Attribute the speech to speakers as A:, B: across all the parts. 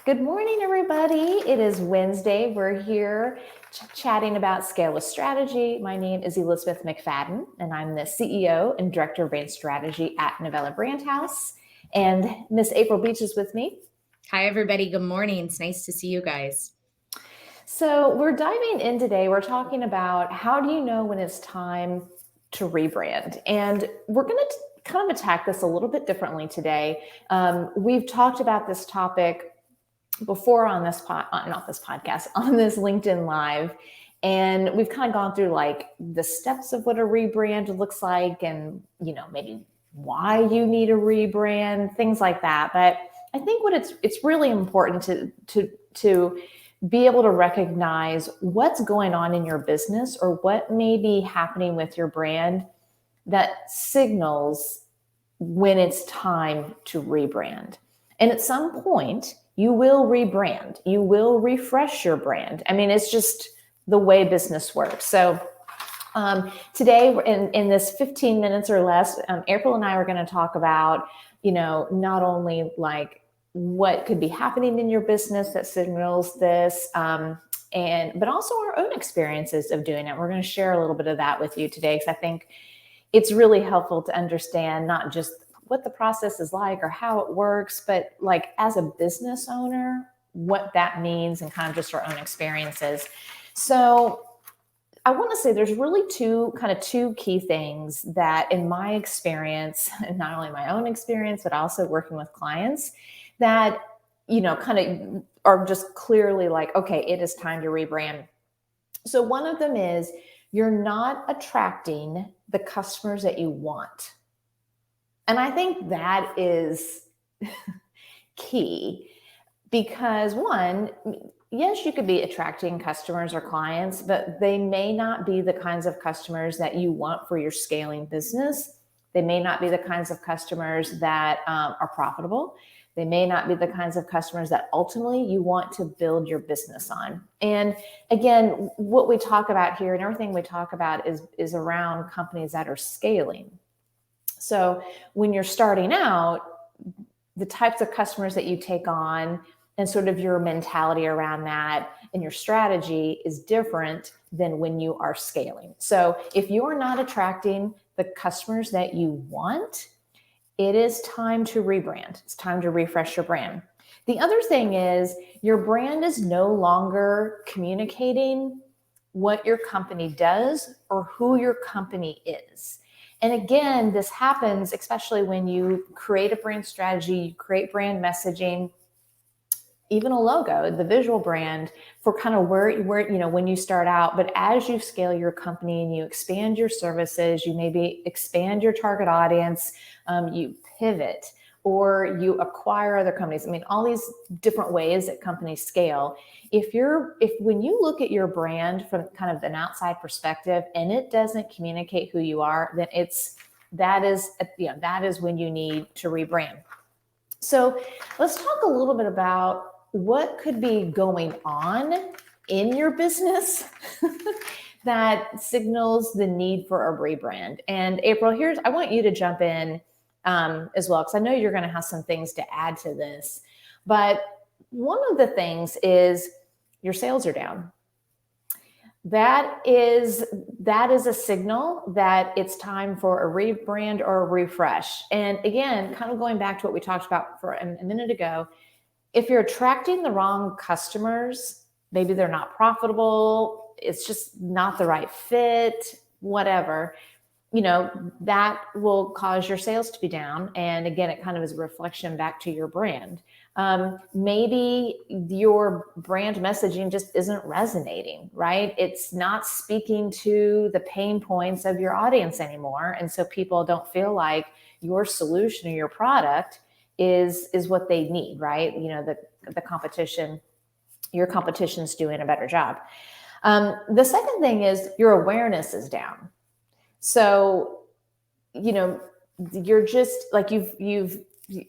A: Good morning, everybody. It is Wednesday. We're here chatting about scale with strategy. My name is Elizabeth McFadden, and I'm the CEO and Director of Brand Strategy at Novella Brand House. And Miss April Beach is with me.
B: Hi, everybody. Good morning. It's nice to see you guys.
A: So we're diving in today. We're talking about how do you know when it's time to rebrand? And we're going to kind of attack this a little bit differently today. We've talked about this topic before on this not this podcast, on this LinkedIn Live. And we've kind of gone through like the steps of what a rebrand looks like and, maybe why you need a rebrand, things like that. But I think what it's really important to be able to recognize what's going on in your business or what may be happening with your brand that signals when it's time to rebrand. And at some point, you will rebrand. You will refresh your brand. I mean, it's just the way business works. So today, in this 15 minutes or less, April and I are going to talk about, not only like what could be happening in your business that signals this, but also our own experiences of doing it. We're going to share a little bit of that with you today because I think it's really helpful to understand not just what the process is like or how it works, but like as a business owner, what that means and kind of just our own experiences. So I want to say there's really two key things that in my experience, and not only my own experience, but also working with clients that, kind of are just clearly like, okay, it is time to rebrand. So one of them is you're not attracting the customers that you want. And I think that is key because one, yes, you could be attracting customers or clients, but they may not be the kinds of customers that you want for your scaling business. They may not be the kinds of customers that are profitable. They may not be the kinds of customers that ultimately you want to build your business on. And again, what we talk about here and everything we talk about is around companies that are scaling. So when you're starting out, the types of customers that you take on and sort of your mentality around that and your strategy is different than when you are scaling. So if you're not attracting the customers that you want, it is time to rebrand. It's time to refresh your brand. The other thing is your brand is no longer communicating what your company does or who your company is. And again, this happens especially when you create a brand strategy, you create brand messaging, even a logo, the visual brand for kind of where when you start out. But as you scale your company and you expand your services, you maybe expand your target audience, you pivot or you acquire other companies. I mean, all these different ways that companies scale. When you look at your brand from kind of an outside perspective and it doesn't communicate who you are, then that is when you need to rebrand. So let's talk a little bit about what could be going on in your business that signals the need for a rebrand. And April, I want you to jump in as well, because I know you're going to have some things to add to this. But one of the things is your sales are down. That is a signal that it's time for a rebrand or a refresh. And again, kind of going back to what we talked about for a minute ago, if you're attracting the wrong customers, maybe they're not profitable, it's just not the right fit, whatever, that will cause your sales to be down. And again, it kind of is a reflection back to your brand. Maybe your brand messaging just isn't resonating, right? It's not speaking to the pain points of your audience anymore. And so people don't feel like your solution or your product is what they need, right? The competition, your competition's doing a better job. The second thing is your awareness is down. So, you're just like you've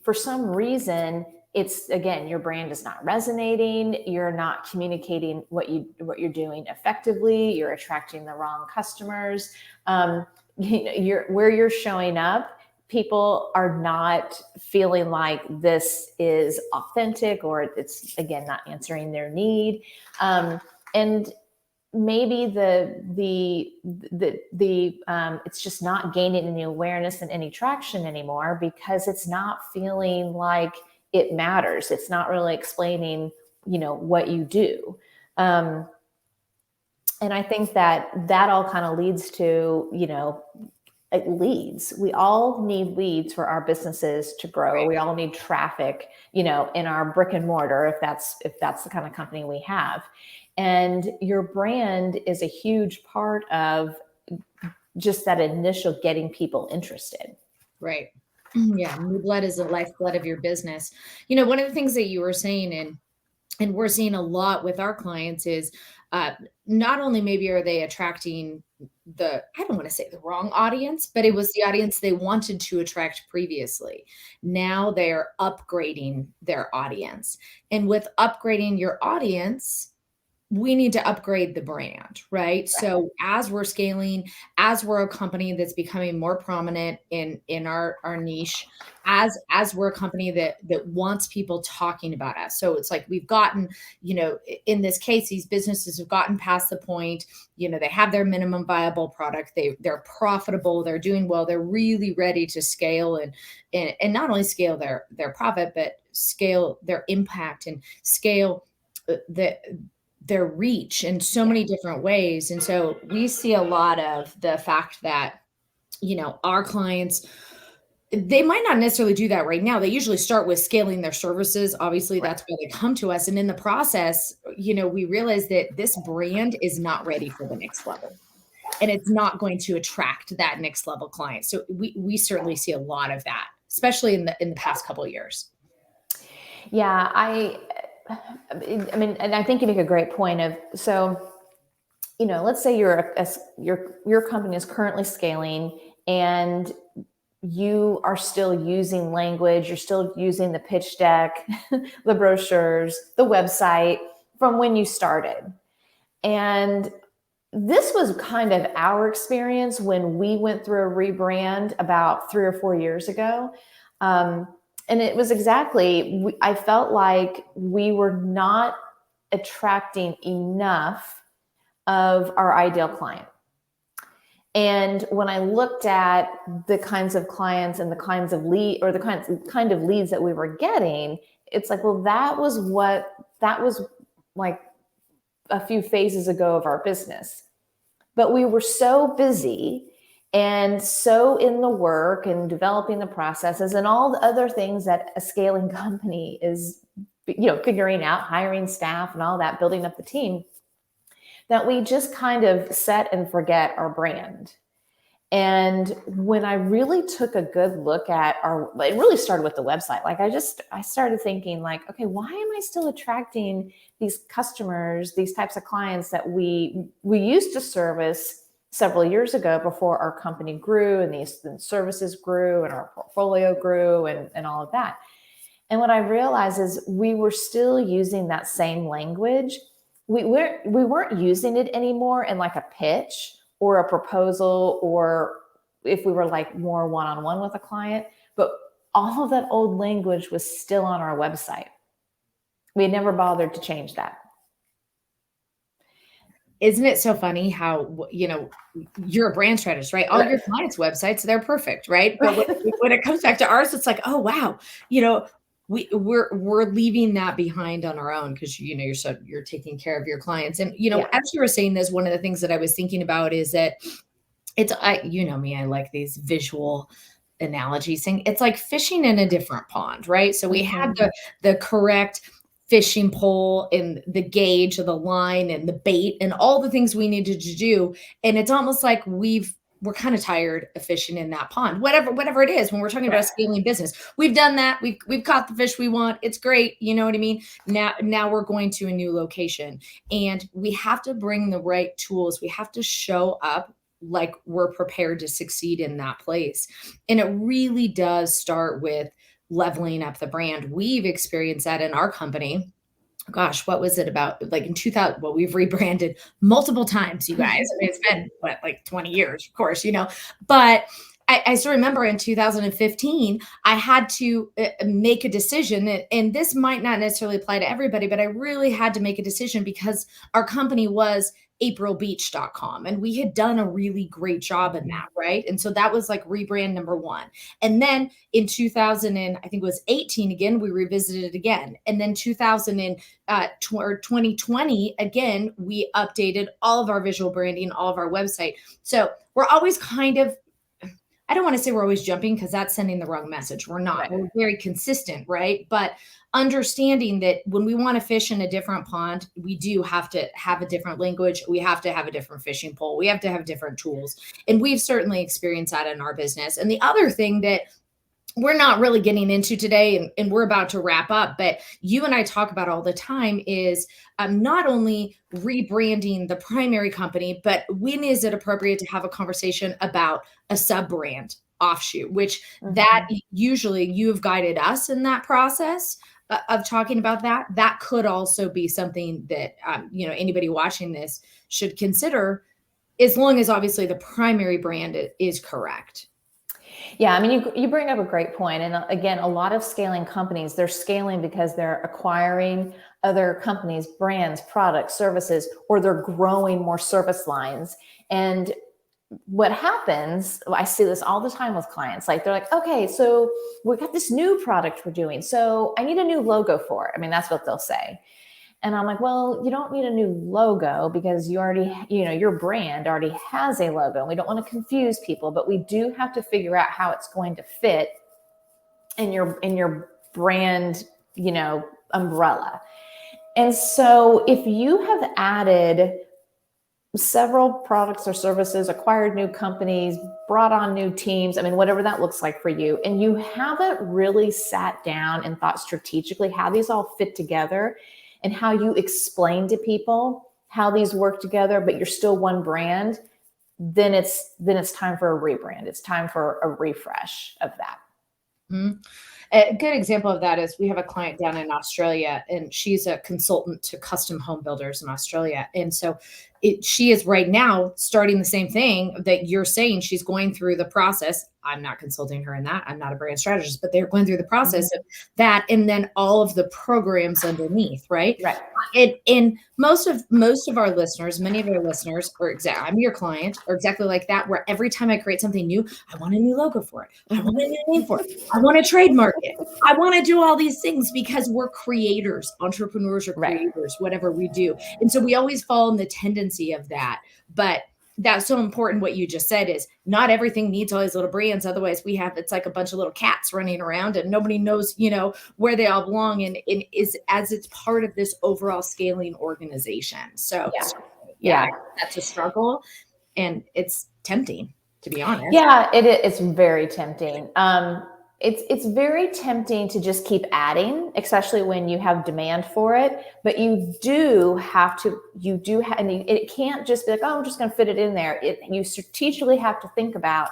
A: for some reason, it's again, your brand is not resonating. You're not communicating what you're doing effectively. You're attracting the wrong customers. Where you're showing up people are not feeling like this is authentic, or it's, again, not answering their need. And maybe it's just not gaining any awareness and any traction anymore because it's not feeling like it matters. It's not really explaining, what you do. And I think that all kind of leads to, leads. We all need leads for our businesses to grow.
B: Right.
A: We all need traffic, in our brick and mortar, if that's the kind of company we have. And your brand is a huge part of just that initial getting people interested.
B: Right. Yeah. New blood is the lifeblood of your business. One of the things that you were saying, and we're seeing a lot with our clients is not only maybe are they attracting I don't want to say the wrong audience, but it was the audience they wanted to attract previously. Now they're upgrading their audience. And with upgrading your audience, we need to upgrade the brand, right? So as we're scaling, as we're a company that's becoming more prominent in our niche, as we're a company that wants people talking about us. So it's like we've gotten, in this case, these businesses have gotten past the point, they have their minimum viable product, they're profitable, they're doing well, they're really ready to scale and not only scale their profit, but scale their impact and scale their reach in so many different ways. And so we see a lot of the fact that, our clients, they might not necessarily do that right now. They usually start with scaling their services. Obviously, that's why they come to us. And in the process, we realize that this brand is not ready for the next level. And it's not going to attract that next level client. So we certainly see a lot of that, especially in the past couple of years.
A: Yeah, I mean, and I think you make a great point of, so, let's say your company is currently scaling and you are still using language, you're still using the pitch deck, the brochures, the website from when you started. And this was kind of our experience when we went through a rebrand about 3 or 4 years ago. And it was exactly, I felt like we were not attracting enough of our ideal client. And when I looked at the kinds of clients and the kinds of kind of leads that we were getting, it's like, well, that was like a few phases ago of our business. But we were so busy and so in the work and developing the processes and all the other things that a scaling company is, figuring out, hiring staff and all that, building up the team, that we just kind of set and forget our brand. And when I really took a good look at it really started with the website. Like I started thinking like, okay, why am I still attracting these customers, these types of clients that we used to service several years ago before our company grew and these services grew and our portfolio grew and all of that. And what I realized is we were still using that same language. We weren't using it anymore in like a pitch or a proposal, or if we were like more one-on-one with a client, but all of that old language was still on our website. We had never bothered to change that.
B: Isn't it so funny how, you're a brand strategist, right? All your clients' websites, they're perfect, right? But when it comes back to ours, it's like, oh, wow, we're leaving that behind on our own because, you're taking care of your clients. And, as you were saying this, one of the things that I was thinking about is that me, I like these visual analogies thing. It's like fishing in a different pond, right? So we had the correct fishing pole and the gauge of the line and the bait and all the things we needed to do. And it's almost like we're kind of tired of fishing in that pond, whatever it is. When we're talking about scaling business, we've done that. We've caught the fish we want. It's great. You know what I mean? Now we're going to a new location and we have to bring the right tools. We have to show up like we're prepared to succeed in that place. And it really does start with leveling up the brand. We've experienced that in our company. Gosh, what was it about? Like in 2000, well, we've rebranded multiple times, you guys. I mean, it's been like 20 years, of course, but I still remember in 2015, I had to make a decision, and this might not necessarily apply to everybody, but I really had to make a decision because our company was aprilbeach.com, and we had done a really great job in that, right? And so that was like rebrand number one. And then in 2000, and I think it was 18 again, we revisited it again. And then 2020 again, we updated all of our visual branding, all of our website. So we're always kind of, I don't want to say we're always jumping because that's sending the wrong message. We're not.
A: Right.
B: We're very consistent, right? But understanding that when we want to fish in a different pond, we do have to have a different language. We have to have a different fishing pole. We have to have different tools. And we've certainly experienced that in our business. And the other thing that we're not really getting into today, and we're about to wrap up, but you and I talk about all the time is not only rebranding the primary company, but when is it appropriate to have a conversation about a sub brand offshoot, which that usually you've guided us in that process of talking about that. That could also be something that, anybody watching this should consider, as long as obviously the primary brand is correct.
A: Yeah, I mean, you bring up a great point. And again, a lot of scaling companies, they're scaling because they're acquiring other companies, brands, products, services, or they're growing more service lines. And what happens, I see this all the time with clients, like they're like, okay, so we got this new product we're doing, so I need a new logo for it. I mean, that's what they'll say. And I'm like, well, you don't need a new logo because you already, your brand already has a logo. We don't want to confuse people, but we do have to figure out how it's going to fit in your brand, umbrella. And so if you have added several products or services, acquired new companies, brought on new teams, I mean, whatever that looks like for you, and you haven't really sat down and thought strategically how these all fit together, and how you explain to people how these work together, but you're still one brand, then it's time for a rebrand. It's time for a refresh of that.
B: Mm-hmm. A good example of that is we have a client down in Australia, and she's a consultant to custom home builders in Australia. And so she is right now starting the same thing that you're saying. She's going through the process. I'm not consulting her in that. I'm not a brand strategist, but they're going through the process of that. And then all of the programs underneath, right?
A: Right.
B: And most of our listeners, many of our listeners I'm your client, or exactly like that, where every time I create something new, I want a new logo for it. I want a new name for it. I want to trademark it. I want to do all these things because we're creators, entrepreneurs or creators, whatever we do. And so we always fall in the tendency of that. But that's so important. What you just said is not everything needs all these little brands. Otherwise it's like a bunch of little cats running around and nobody knows, where they all belong, and is as it's part of this overall scaling organization. So yeah, that's a struggle, and it's tempting, to be honest.
A: Yeah, it's very tempting. It's very tempting to just keep adding, especially when you have demand for it. But you do have to, and it can't just be like, oh, I'm just going to fit it in there. You strategically have to think about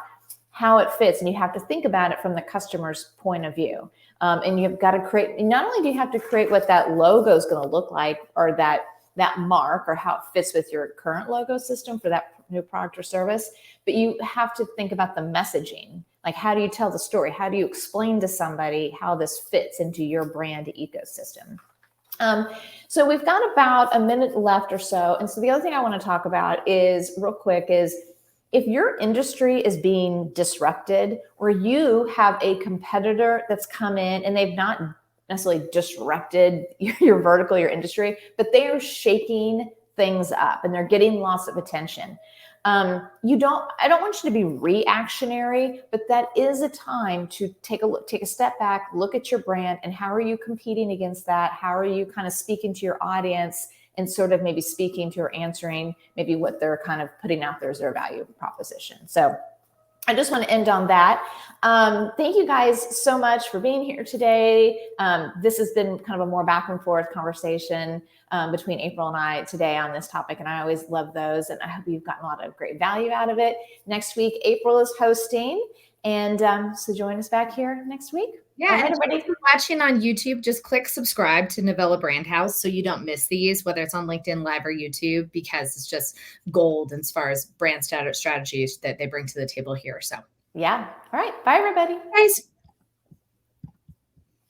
A: how it fits, and you have to think about it from the customer's point of view. And you've got to create. Not only do you have to create what that logo is going to look like, or that mark, or how it fits with your current logo system for that new product or service, but you have to think about the messaging. Like, how do you tell the story? How do you explain to somebody how this fits into your brand ecosystem? So we've got about a minute left or so. And so the other thing I want to talk about is real quick is if your industry is being disrupted, or you have a competitor that's come in and they've not necessarily disrupted your vertical, your industry, but they are shaking things up and they're getting lots of attention. I don't want you to be reactionary, but that is a time to take a step back, look at your brand, and how are you competing against that? How are you kind of speaking to your audience, and sort of maybe speaking to or answering maybe what they're kind of putting out there as their value proposition. So I just want to end on that. Thank you guys so much for being here today. This has been kind of a more back and forth conversation between April and I today on this topic, and I always love those, and I hope you've gotten a lot of great value out of it. Next week, April is hosting, and so join us back here next week.
B: Yeah, and everybody who's watching on YouTube, just click subscribe to Novella Brand House so you don't miss these, whether it's on LinkedIn Live or YouTube, because it's just gold as far as brand strategies that they bring to the table here. So
A: Yeah. All right. Bye, everybody.
B: Guys,